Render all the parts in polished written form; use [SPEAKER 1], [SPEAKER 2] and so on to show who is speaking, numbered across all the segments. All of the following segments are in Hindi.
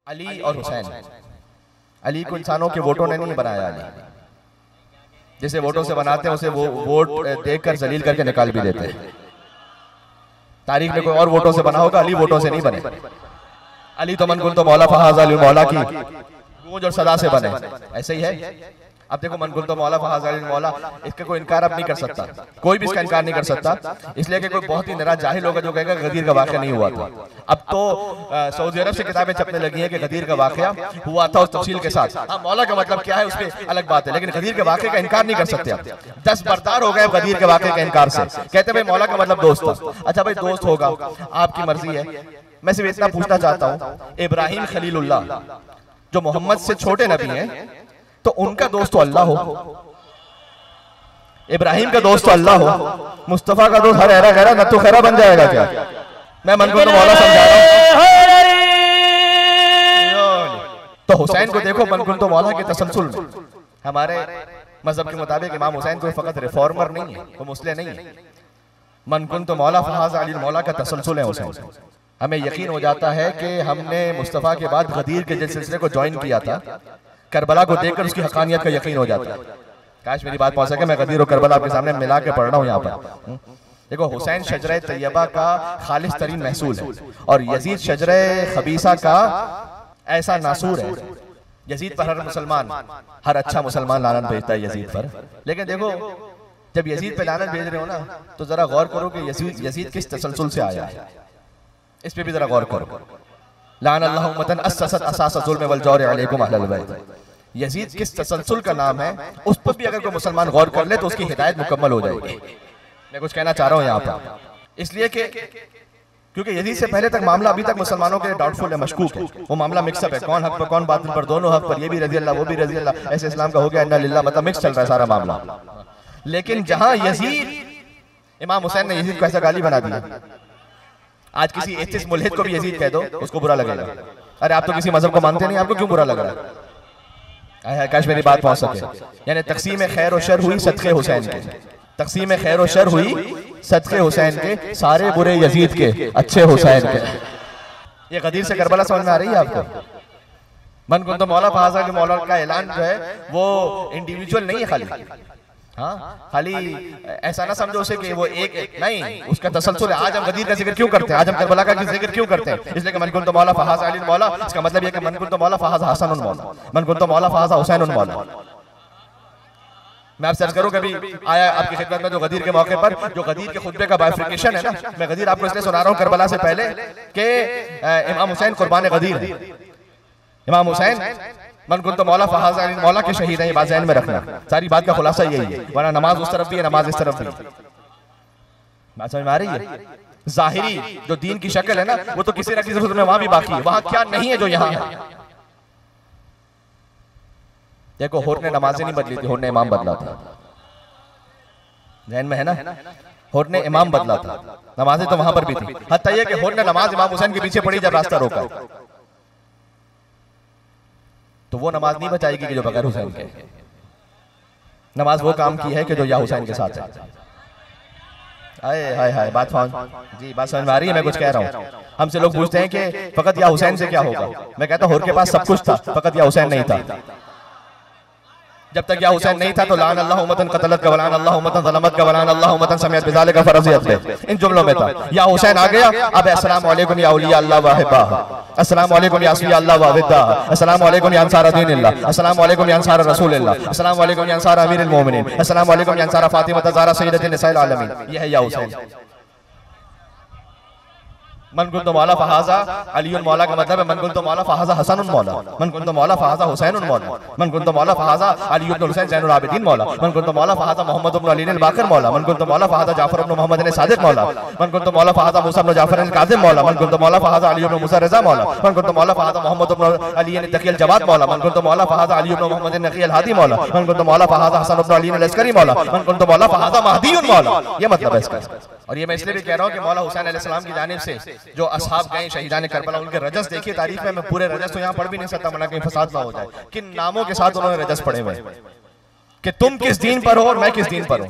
[SPEAKER 1] अली और हुसैन, अली को इंसानों के वोटों ने नहीं बनाया। अली जिसे वोटों से बनाते हैं उसे वो वोट देखकर जलील करके निकाल भी देते हैं। तारीख में कोई और वोटों से बना होगा, अली वोटों से नहीं बने। अली तो मन कुल तो मौला फहाज अली मौला की गूंज और सदा से बने, ऐसे ही है। अब देखो मन कुल तो मौला फहाज अली मौला, इसका कोई इनकार अब नहीं कर सकता, कोई भी इसका इनकार नहीं कर सकता, इसलिए कि कोई बहुत ही निराश जाहिल होगा जो कहेगा गदीर का वाकया नहीं हुआ था। अब तो सऊदी अरब से किताबें छपने लगी हैं कि गदीर का वाकया हुआ था उस तफसील के साथ। हाँ, मौला का मतलब क्या है उसमें अलग बात है, लेकिन गदीर के वाकये का इनकार नहीं कर सकते आप। 10 बरदार हो गए गदीर के वाकये के इनकार से, कहते भाई मौला का मतलब दोस्त था। अच्छा भाई दोस्त होगा, आपकी मर्जी है। मैं सिर्फ इतना पूछना चाहता हूँ, इब्राहिम खलीलुल्लाह जो मोहम्मद से छोटे नबी हैं, तो उनका दोस्त तो अल्लाह हो, इब्राहिम का दोस्त तो अल्लाह हो, मुस्तफा का दोस्त हर ऐरा गैरा नत्तो खैरा बन जाएगा क्या? मैं मन को तो मौला समझा रहा हूं। तो हुसैन को देखो मन को तो मौला के तसलसल में, हमारे मजहब के मुताबिक इमाम हुसैन कोई फकत रिफॉर्मर नहीं है, वो मुस्लिम नहीं है। मन कुन तो मौला फहाज अली मौला का तसलसल है हुसैन। हमें यकीन हो जाता है कि हमने मुस्तफा के बाद गदीर के जिस सिलसिले को ज्वाइन किया था, करबला को देखकर उसकी हकानियत का यकीन हो जाता है। काश मेरी बात पहुंच सके, मैं गदीर और करबला आपके सामने मिला के पढ़ रहा हूँ यहाँ पर। देखो हुसैन शजरे तैयबा का खालिस तरीन महसूल है, और यजीद शजरे खबीसा का ऐसा नासूर है। यजीद पर हर मुसलमान, हर अच्छा मुसलमान लानत भेजता है यजीद पर, लेकिन देखो जब यजीद पे लानत भेज रहे हो ना, तो जरा गौर करो कि यजीद किस तसलसल से आया है, इस पे भी जरा गौर करो। लान अल्लाह उम्मतन अस्ससत असास ज़ुल्म वल जौर अलैकुम अहलल बैत। यजीद किस तसलसल का नाम है, उस पर भी अगर कोई मुसलमान गौर कर ले तो उसकी हिदायत मुकम्मल हो जाएगी। मैं कुछ कहना चाह रहा हूँ यहाँ पर, इसलिए कि क्योंकि यजीद से पहले तक मामला अभी तक मुसलमानों के लिए डाउटफुल है, मशकूक है। वो मामला मिक्सअप है, कौन हक पर कौन बातिल पर, दोनों हक पर, ये भी रजी अल्लाह वो भी रजी अल्लाह, ऐसे इस्लाम का हो गया अन्ना लिल्लाह, मतलब मिक्स चल रहा है सारा मामला। लेकिन जहां यजीद, इमाम हुसैन ने यजीद को ऐसा गाली बना दिया, आज किसी एथिस्ट मुल्हिद को भी यजीद कह दो उसको बुरा लगेगा। अरे आप तो किसी मजहब को मानते नहीं, आपको क्यों बुरा लग रहा है? काश मेरी बात पहुंच सके। यानी तकसीम खैर और शर हुई सदक़े हुसैन के, तकसीम खैर और शर हुई सदक़े हुसैन के, सारे बुरे यजीद के, अच्छे हुसैन के। ये गदीर से करबला समझ में आ रही है आपको? मन को तो मौला फहाज के मौला का ऐलान जो है वो इंडिविजुअल नहीं है खाली, हाँ खाली ऐसा ना समझो उसे कि वो एक नहीं, उसका तसलसल है। आज हम गदीर का जिक्र क्यों करते हैं, आज हम करबला का जिक्र क्यों करते हैं? इसलिए कि मन कुन तो मौला फहाज अली मौला, इसका मतलब ये कि मन कुन तो मौला फहाज हसन मौला, मन कुन तो मौला फहाज हुसैन मौला। मैं आपसे अर्ज करूं, कभी आया आपकी खिदमत में जो गदीर के मौके पर जो गदीर के खुतबे का बाइफिकेशन है ना, मैं गदीर आपको इसलिए सुना रहा हूं करबला से पहले कि इमाम हुसैन कुर्बान गदीर है। इमाम हुसैन मन कुन तो मौला फहाज अली मौला के शहीद हैं, ये बात ज़हन में रखना। सारी बात का खुलासा यही है, वरना नमाज उस तरफ भी है, नमाज इस तरफ भी है। बात समझ में आ रही है? जाहिरी जो दीन की शक्ल है ना, वो तो किसी न किसी सूरत में वहां भी बाकी है, वहां क्या नहीं है जो यहाँ है। देखो होर ने नमाजें नहीं बदली थी, होर ने इमाम बदला था। ज़हन में है ना? होर ने इमाम बदला था, नमाजें तो वहां पर भी थी। हत्ता ये कि होर ने नमाज इमाम हुसैन के पीछे पड़ी जब रास्ता रोका, तो वो नमाज नहीं बचाएगी कि जो बगैर हुसैन के। नमाज वो काम की है कि जो या हुसैन के साथ है। हाय हाय हाय, बात जी बात समझ में आ रही है? मैं कुछ कह रहा हूँ। हमसे लोग पूछते हैं कि फकत या हुसैन से क्या होगा, मैं कहता हूँ होर के पास सब कुछ था, फकत या हुसैन नहीं था। जब तक या हुसैन नहीं था तो लान अल्लाह उम्मतन क़तलत का वलान अल्लाह उम्मतन ज़लमत का वलान अल्लाह उम्मतन समिअत बिज़ालिका फ़रज़ियत पे, इन जुमलों में था। या हुसैन आ गया, अब अस्सलामु अलैकुम या औलिया अल्लाह व अहिब्बाह, अस्सलामु अलैकुम या असफिया अल्लाह व अविद्दाह, अस्सलामु अलैकुम या अंसार दीनिल्लाह, अस्सलामु अलैकुम या अंसार रसूलिल्लाह, अस्सलामु अलैकुम या अंसार अमीरुल मोमिनीन, अस्सलामु अलैकुम या अंसार फातिमा ज़हरा सय्यदतुन निसाइल आलमीन। ये है या हुसैन। मन कुन तो मौला फहाजा अली मौला का मतलब है मन कुन तो मौला फहाजा हसन मौला, मन कुन तो मौला फहाजा हुसैन मौला, मन कुन तो मौला फहाजा अली इब्न हुसैन ज़ैनुल आबिदीन मौला, मन कुन तो मौला फहाजा मोहम्मद इब्न अली अल बाक़िर मौला, मन कुन तो मौला फहाजा जाफर इब्न मोहम्मद अल सादिक मौला, मन कुन तो मौला फहाजा मूसा इब्न जाफर अल काज़िम मौला, मन कुन तो मौला फहाजा अली इब्न मूसा रज़ा मौला, मन कुन तो मौला फहाजा मोहम्मद इब्न अली अल तकी अल जवाद मौला, मन कुन तो मौला फहाजा अली इब्न मोहम्मद अल नक़ी अल हादी मौला, मन कुन तो मौला फहाजा हसन इब्न अली अल अस्करी मौला, मन कुन तो मौला फहाजा महदी मौला। ये मतलब है इसका। और ये मैं इसलिए भी कह रहा हूँ कि मौला हुसैन अलैहिस्सलाम की जानिब से जो असहाब गए शहीदान करबला, उनके रजस देखिए तारीख में। मैं पूरे रजस तो यहाँ पढ़ भी नहीं सकता, मना कहीं फसाद ना हो जाए। किन नामों के साथ उन्होंने रजस पढ़े हुए कि तुम किस दीन पर हो और मैं किस दीन पर हूं।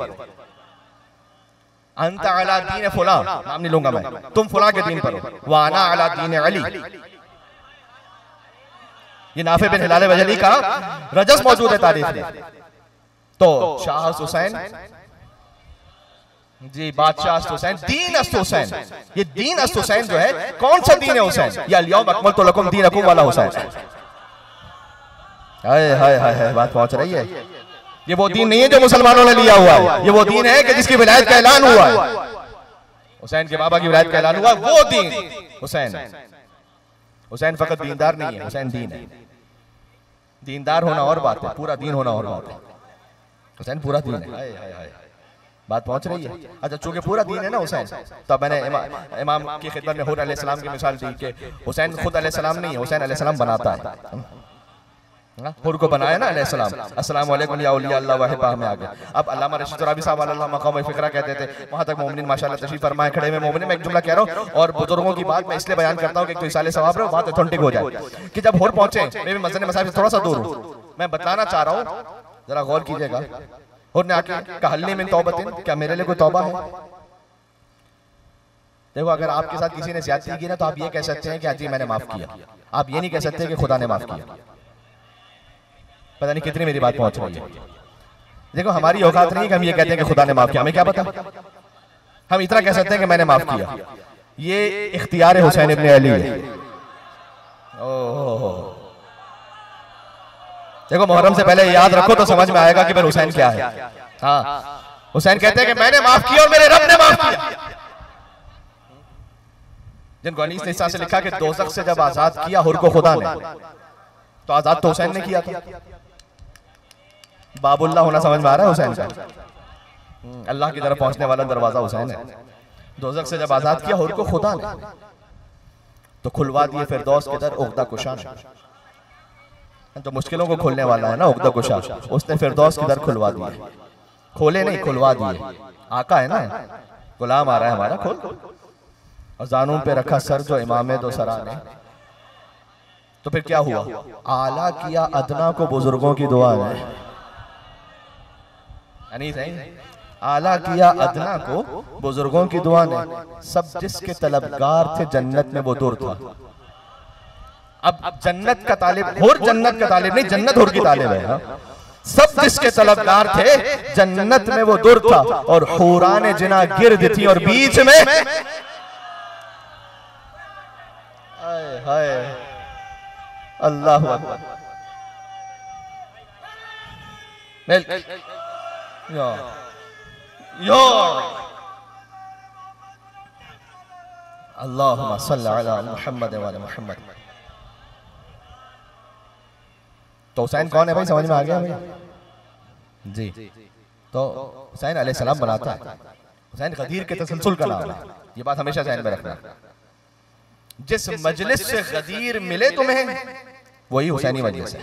[SPEAKER 1] अंत अला दीन फुला, नाम नहीं लूंगा मैं, तुम फुला के दीन पर हो, वाना अला दीन अली। ये नाफे बिन हिलाल बजली का रजस मौजूद है तारीख में। तो शाह हुसैन जी, बादशाह हुसैन, दीन अस्त हुसैन, ये दीन अस्त हुसैन जो है, कौन सा दीन है हुसैन? या अल-यौम अकमलतु लकुम दीनकुम वाला हुसैन। हाय हाय हाय, बात पहुंच रही है। ये वो दीन नहीं है जो मुसलमानों ने लिया हुआ है, ये वो दीन है कि जिसकी विलायत का ऐलान हुआ है, हुसैन के बाबा की विलायत का ऐलान हुआ, वो दीन हुसैन। हुसैन फकत दीनदार नहीं है, हुसैन दीन है। दीनदार होना और बात है, पूरा दीन होना और बात है। हुसैन पूरा दीन है। हाय हाय हाय, बात पहुंच रही है। अच्छा, चूंकि पूरा दीन है ना हुसैन, तो मैंने इमाम की खिदमत में हुर अलैहिस्सलाम की मिसाल दी कि हुसैन खुद अलैहिस्सलाम नहीं है, हुसैन अलैहिस्सलाम बनाता है। हुर को बनाया ना अलैहिस्सलाम, अस्सलाम वालेकुम या औलिया अल्लाह व हिब्बा में आ गए। अब अल्लामा रशीद तुराबी साहब अल्लाह मकाम फ़िक्रा कहते थे, वहां तक मोमिनीन माशाअल्लाह तशरीफ फरमाए खड़े में। मोमिनीन में एक जुमला कह रहा हूं, और बुजुर्गों की बात मैं इसलिए बयान करता हूं कि एक तो इसाले सवाब रहे, बात ऑथेंटिक हो जाए। कि जब हुर पहुंचे, मैं भी मस्जिद मसाजिद से थोड़ा सा दूर हूं, मैं बताना चाह रहा हूं, जरा गौर कीजिएगा। हुर ने आके कहल्ली मिन तौबतिन, क्या मेरे लिए कोई तौबा है? देखो, अगर आपके साथ किसी ने ज्यादती की ना, तो आप ये कह सकते हैं कि हां जी मैंने माफ किया, आप ये नहीं कह सकते कि खुदा ने माफ किया। पता नहीं कितनी मेरी बात पहुंच रही है। देखो, हमारी औकात नहीं कि हम ये कहते हैं कि खुदा ने माफ किया, हमें क्या पता। हम इतना कह सकते हैं कि मैंने माफ किया। ये इख्तियार हुसैन इब्न अली है। ओह, देखो, मुहर्रम से पहले याद रखो तो समझ में आएगा कि फिर हुसैन क्या है। हाँ, हुसैन कहते हैं कि मैंने माफ किया और मेरे रब ने माफ किया। जिनको अनीस ने इस तरह से लिखा कि दोज़ख से जब आजाद किया हुर को खुदा ने, तो आजाद तो हुसैन ने किया था। बाबुल्लाह होना समझ में आ रहा है हुसैन का? अल्लाह की तरफ पहुंचने वाला दरवाजा हुसैन है। दोज़ख से जब आजाद किया हुर को खुदा ने, तो खुलवा दिए फिरदौस के दर उक़दा कुशा ने। तो मुश्किलों को खोलने वाला है ना उक़दा कुशा, उसने फिरदौस की दर खुलवा दिए। खोले नहीं, खुलवा दिए। आका है ना, गुलाम आ रहा है हमारा, खोल। अजानों पे रखा सर जो इमामे दो सरा ने। तो फिर क्या हुआ? आला किया अदना को बुजुर्गों की दुआ ने। आला किया अदना को बुजुर्गों की दुआ ने, सब जिसके तलबगार थे जन्नत में वो दूर था। अब जन्नत का तालिब हुर, जन्नत का तालिब नहीं, जन्नत हुर की तालिब है। सब जिसके तलबगार थे जन्नत में वो दूर था, और हुराने जिना गिर्द थी और बीच में। हाय हाय, अल्लाहु अकबर। अल्लाहुम्मा सल्लि अला मुहम्मद व अला मुहम्मद। तो हुसैन कौन है भाई, समझ में आ गया भाई जी? तो हुसैन अलैहिस्सलाम बनाता है। हुसैन गदीर के तसलसल का नाम है, ये बात हमेशा ध्यान में रखना। जिस मजलिस से गदीर मिले तुम्हें, वही हुसैनी मजलिस है।